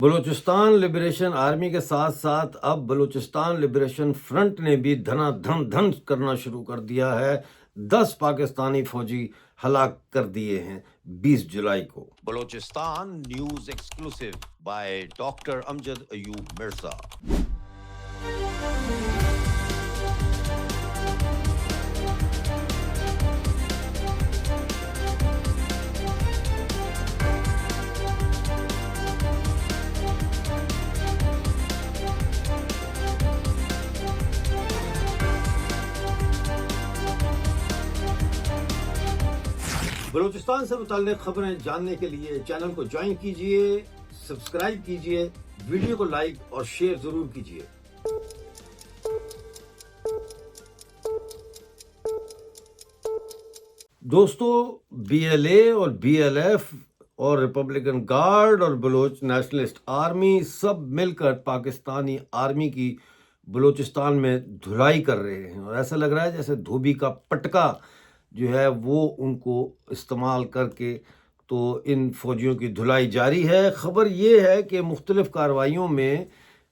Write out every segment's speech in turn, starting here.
Balochistan liberation army کے ساتھ ساتھ اب بلوچستان لبریشن فرنٹ نے بھی دھنا دھن کرنا شروع کر دیا ہے۔ 10 پاکستانی فوجی ہلاک کر دیے ہیں 20 جولائی کو۔ Balochistan news exclusive by doctor Amjad Ayub Mirza. Balochistan سے متعلق خبریں جاننے کے لیے چینل کو جوائن کیجئے، سبسکرائب کیجئے، ویڈیو کو لائک اور شیئر ضرور کیجئے۔ دوستو، بی ایل اے اور بی ایل ایف اور ریپبلکن گارڈ اور بلوچ نیشنلسٹ آرمی سب مل کر پاکستانی آرمی کی بلوچستان میں دھلائی کر رہے ہیں، اور ایسا لگ رہا ہے جیسے دھوبی کا پٹکا جو ہے وہ ان کو استعمال کر کے تو ان فوجیوں کی دھلائی جاری ہے۔ خبر یہ ہے کہ مختلف کارروائیوں میں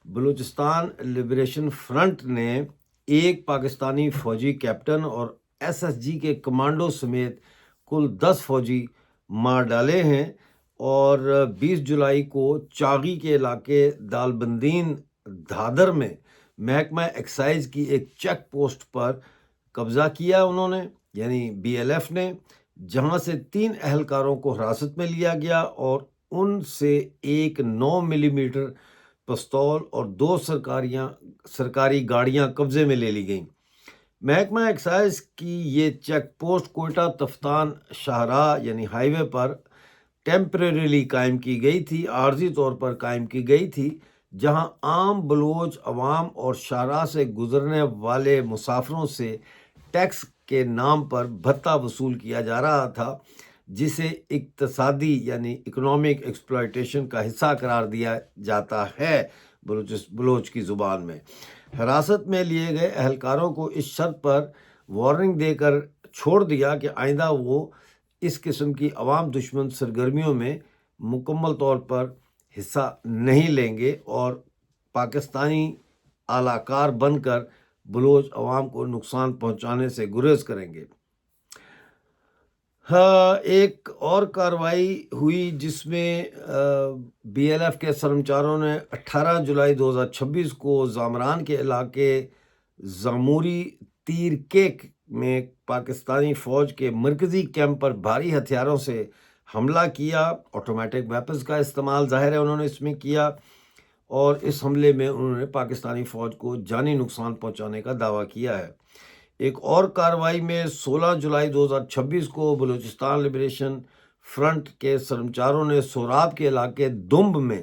بلوچستان لبریشن فرنٹ نے ایک پاکستانی فوجی کیپٹن اور ایس ایس جی کے کمانڈو سمیت کل 10 فوجی مار ڈالے ہیں، اور 20 جولائی کو چاغی کے علاقے دالبندین دھادر میں محکمہ ایکسائز کی ایک چیک پوسٹ پر قبضہ کیا انہوں نے، یعنی بی ایل ایف نے، جہاں سے 3 اہلکاروں کو حراست میں لیا گیا اور ان سے ایک 9 ملی میٹر پستول اور 2 سرکاری گاڑیاں قبضے میں لے لی گئیں۔ محکمہ ایکسائز کی یہ چیک پوسٹ کوئٹہ تفتان شاہراہ یعنی ہائی وے پر ٹیمپریریلی قائم کی گئی تھی، عارضی طور پر قائم کی گئی تھی، جہاں عام بلوچ عوام اور شاہراہ سے گزرنے والے مسافروں سے ٹیکس کے نام پر بھتہ وصول کیا جا رہا تھا، جسے اقتصادی یعنی اکنامک ایکسپلائٹیشن کا حصہ قرار دیا جاتا ہے بلوچ کی زبان میں۔ حراست میں لیے گئے اہلکاروں کو اس شرط پر وارننگ دے کر چھوڑ دیا کہ آئندہ وہ اس قسم کی عوام دشمن سرگرمیوں میں مکمل طور پر حصہ نہیں لیں گے اور پاکستانی اعلی کار بن کر بلوچ عوام کو نقصان پہنچانے سے گریز کریں گے۔ ایک اور کارروائی ہوئی جس میں بی ایل ایف کے سرمچاروں نے 18 جولائی 2026 کو زامران کے علاقے زاموری تیر کیک میں پاکستانی فوج کے مرکزی کیمپ پر بھاری ہتھیاروں سے حملہ کیا۔ آٹومیٹک ویپنز کا استعمال ظاہر ہے انہوں نے اس میں کیا، اور اس حملے میں انہوں نے پاکستانی فوج کو جانی نقصان پہنچانے کا دعویٰ کیا ہے۔ ایک اور کارروائی میں 16 جولائی 2026 کو بلوچستان لبریشن فرنٹ کے سرمچاروں نے سوراب کے علاقے دمب میں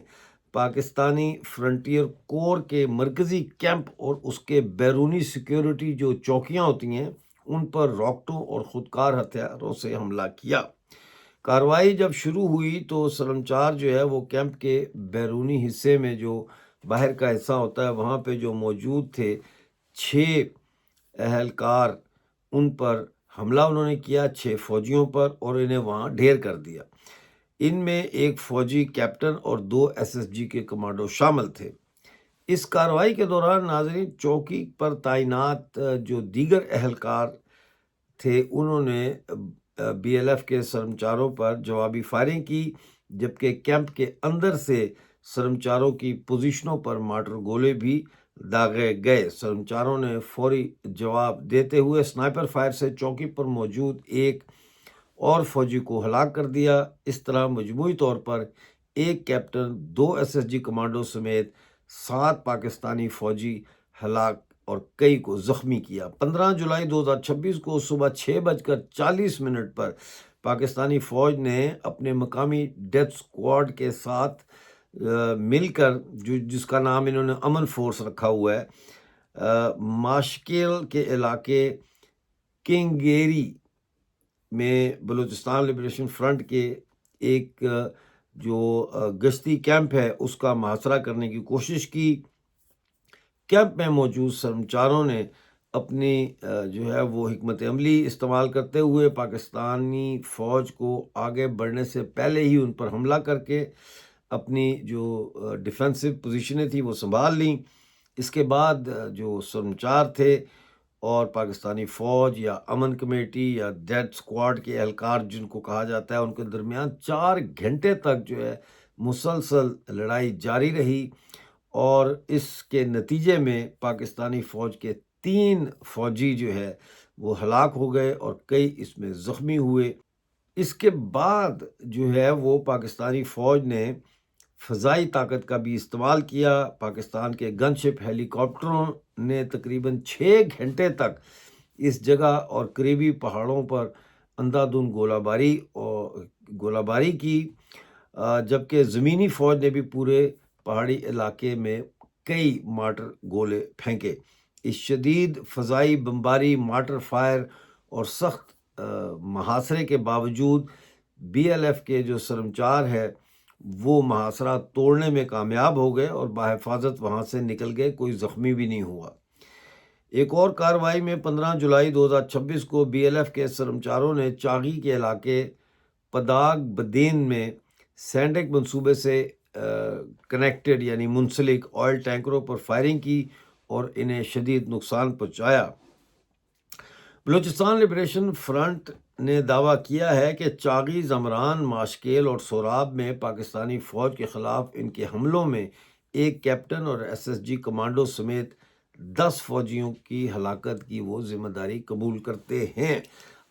پاکستانی فرنٹیئر کور کے مرکزی کیمپ اور اس کے بیرونی سیکیورٹی جو چوکیاں ہوتی ہیں ان پر راکٹوں اور خودکار ہتھیاروں سے حملہ کیا۔ کارروائی جب شروع ہوئی تو سرمچار جو ہے وہ کیمپ کے بیرونی حصے میں جو باہر کا حصہ ہوتا ہے وہاں پہ جو موجود تھے 6 اہلکار، ان پر حملہ انہوں نے کیا، 6 فوجیوں پر، اور انہیں وہاں ڈھیر کر دیا۔ ان میں ایک فوجی کیپٹن اور 2 ایس ایس جی کے کمانڈو شامل تھے۔ اس کارروائی کے دوران ناظرین چوکی پر تعینات جو دیگر اہلکار تھے انہوں نے بی ایل ایف کے سرمچاروں پر جوابی فائرنگ کی، جبکہ کیمپ کے اندر سے سرمچاروں کی پوزیشنوں پر مارٹر گولے بھی داغے گئے۔ سرمچاروں نے فوری جواب دیتے ہوئے سنائپر فائر سے چوکی پر موجود ایک اور فوجی کو ہلاک کر دیا۔ اس طرح مجموعی طور پر ایک captain, 2 S S G commando سمیت 7 پاکستانی فوجی ہلاک اور کئی کو زخمی کیا۔ 15 جولائی 2026 کو صبح 6:40 پر پاکستانی فوج نے اپنے مقامی ڈیتھ سکواڈ کے ساتھ مل کر جس کا نام انہوں نے امن فورس رکھا ہوا ہے، ماشکیل کے علاقے کنگیری میں بلوچستان لبریشن فرنٹ کے ایک جو گشتی کیمپ ہے اس کا محاصرہ کرنے کی کوشش کی۔ کیمپ میں موجود سرمچاروں نے اپنی جو ہے وہ حکمت عملی استعمال کرتے ہوئے پاکستانی فوج کو آگے بڑھنے سے پہلے ہی ان پر حملہ کر کے اپنی جو ڈیفینسو پوزیشنیں تھیں وہ سنبھال لیں۔ اس کے بعد جو سرمچار تھے اور پاکستانی فوج یا امن کمیٹی یا ڈیتھ اسکواڈ کے اہلکار جن کو کہا جاتا ہے، ان کے درمیان 4 گھنٹے تک جو ہے مسلسل لڑائی جاری رہی، اور اس کے نتیجے میں پاکستانی فوج کے 3 فوجی جو ہے وہ ہلاک ہو گئے اور کئی اس میں زخمی ہوئے۔ اس کے بعد جو ہے وہ پاکستانی فوج نے فضائی طاقت کا بھی استعمال کیا۔ پاکستان کے گن شپ ہیلی کاپٹروں نے تقریباً 6 گھنٹے تک اس جگہ اور قریبی پہاڑوں پر اندھا دھند گولہ باری کی، جبکہ زمینی فوج نے بھی پورے پہاڑی علاقے میں کئی مارٹر گولے پھینکے۔ اس شدید فضائی بمباری، مارٹر فائر اور سخت محاصرے کے باوجود بی ایل ایف کے جو سرمچار ہے وہ محاصرہ توڑنے میں کامیاب ہو گئے اور بحفاظت وہاں سے نکل گئے، کوئی زخمی بھی نہیں ہوا۔ ایک اور کارروائی میں 15 جولائی 2026 کو بی ایل ایف کے سرمچاروں نے چاغی کے علاقے پداگ بدین میں سینڈک منصوبے سے کنیکٹڈ یعنی منسلک آئل ٹینکروں پر فائرنگ کی اور انہیں شدید نقصان پہنچایا۔ بلوچستان لبریشن فرنٹ نے دعویٰ کیا ہے کہ چاغی، زمران، ماشکیل اور سوراب میں پاکستانی فوج کے خلاف ان کے حملوں میں ایک کیپٹن اور ایس ایس جی کمانڈو سمیت 10 فوجیوں کی ہلاکت کی وہ ذمہ داری قبول کرتے ہیں۔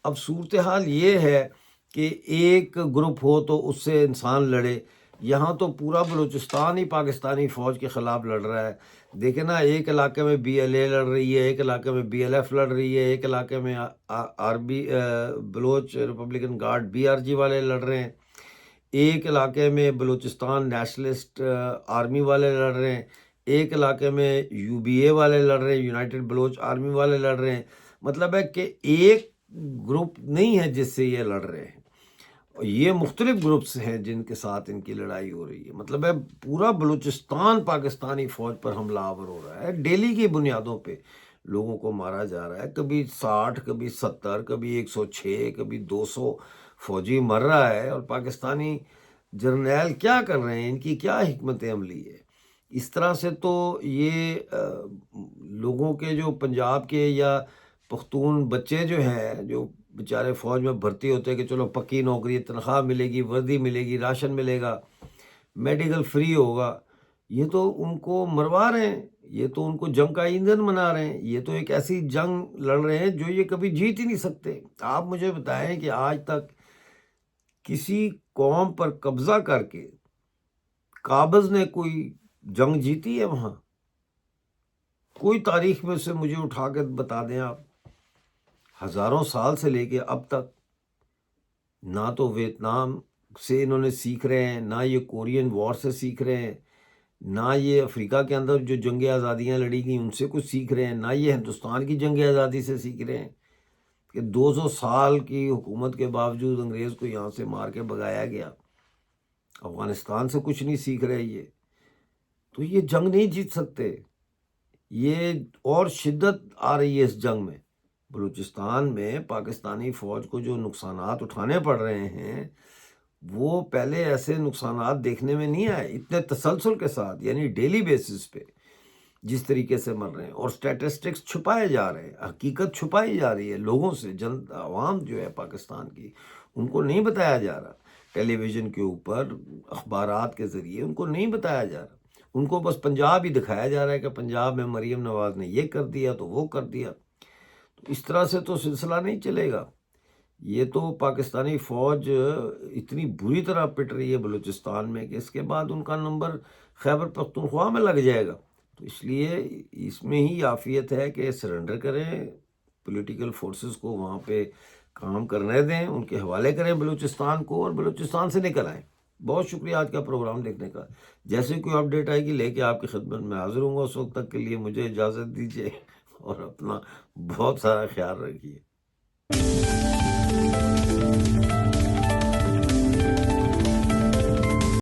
اب صورتحال یہ ہے کہ ایک گروپ ہو تو اس سے انسان لڑے، یہاں تو پورا بلوچستان ہی پاکستانی فوج کے خلاف لڑ رہا ہے۔ دیکھیں نا، ایک علاقے میں بی ایل اے لڑ رہی ہے، ایک علاقے میں بی ایل ایف لڑ رہی ہے، ایک علاقے میں Baloch Republican Guard B R G والے لڑ رہے ہیں، ایک علاقے میں بلوچستان نیشنلسٹ آرمی والے لڑ رہے ہیں، ایک علاقے میں یو بی اے والے لڑ رہے ہیں، یونائٹڈ بلوچ آرمی والے لڑ رہے ہیں۔ مطلب ہے کہ ایک گروپ نہیں ہے جس سے یہ لڑ رہے ہیں، یہ مختلف گروپس ہیں جن کے ساتھ ان کی لڑائی ہو رہی ہے۔ مطلب ہے پورا بلوچستان پاکستانی فوج پر حملہ آور ہو رہا ہے، ڈیلی کی بنیادوں پہ لوگوں کو مارا جا رہا ہے، کبھی 60، کبھی 70، کبھی 106، کبھی 200 فوجی مر رہا ہے، اور پاکستانی جرنیل کیا کر رہے ہیں؟ ان کی کیا حکمت عملی ہے؟ اس طرح سے تو یہ لوگوں کے جو پنجاب کے یا پختون بچے جو ہیں، جو بیچارے فوج میں بھرتی ہوتے ہیں کہ چلو پکی نوکری، تنخواہ ملے گی، وردی ملے گی، راشن ملے گا، میڈیکل فری ہوگا، یہ تو ان کو مروا رہے ہیں، یہ تو ان کو جنگ کا ایندھن بنا رہے ہیں، یہ تو ایک ایسی جنگ لڑ رہے ہیں جو یہ کبھی جیت ہی نہیں سکتے۔ آپ مجھے بتائیں کہ آج تک کسی قوم پر قبضہ کر کے قابض نے کوئی جنگ جیتی ہے وہاں؟ کوئی تاریخ میں سے مجھے اٹھا کے بتا دیں آپ۔ ہزاروں سال سے لے کے اب تک نہ تو ویتنام سے انہوں نے سیکھ رہے ہیں، نہ یہ کورین وار سے سیکھ رہے ہیں، نہ یہ افریقہ کے اندر جو جنگ آزادیاں لڑی گئیں ان سے کچھ سیکھ رہے ہیں، نہ یہ ہندوستان کی جنگ آزادی سے سیکھ رہے ہیں کہ 200 سال کی حکومت کے باوجود انگریز کو یہاں سے مار کے بھگایا گیا۔ افغانستان سے کچھ نہیں سیکھ رہے یہ، تو یہ جنگ نہیں جیت سکتے۔ یہ اور شدت آ رہی ہے اس جنگ میں۔ بلوچستان میں پاکستانی فوج کو جو نقصانات اٹھانے پڑ رہے ہیں وہ پہلے ایسے نقصانات دیکھنے میں نہیں آئے اتنے تسلسل کے ساتھ، یعنی ڈیلی بیسس پہ جس طریقے سے مر رہے ہیں، اور سٹیٹسٹکس چھپائے جا رہے ہیں، حقیقت چھپائی جا رہی ہے لوگوں سے۔ عوام جو ہے پاکستان کی، ان کو نہیں بتایا جا رہا، ٹیلی ویژن کے اوپر، اخبارات کے ذریعے ان کو نہیں بتایا جا رہا، ان کو بس پنجاب ہی دکھایا جا رہا ہے کہ پنجاب میں مریم نواز نے یہ کر دیا تو وہ کر دیا۔ تو اس طرح سے تو سلسلہ نہیں چلے گا۔ یہ تو پاکستانی فوج اتنی بری طرح پٹ رہی ہے بلوچستان میں کہ اس کے بعد ان کا نمبر خیبر پختونخوا میں لگ جائے گا۔ تو اس لیے اس میں ہی عافیت ہے کہ سرنڈر کریں، پولیٹیکل فورسز کو وہاں پہ کام کرنے دیں، ان کے حوالے کریں بلوچستان کو، اور بلوچستان سے نکل آئیں۔ بہت شکریہ آج کا پروگرام دیکھنے کا۔ جیسے کوئی اپڈیٹ آئے گی لے کے آپ کی خدمت میں حاضر ہوں گا۔ اس وقت تک کے لیے مجھے اجازت دیجیے اور اپنا بہت سارا خیال رکھیے۔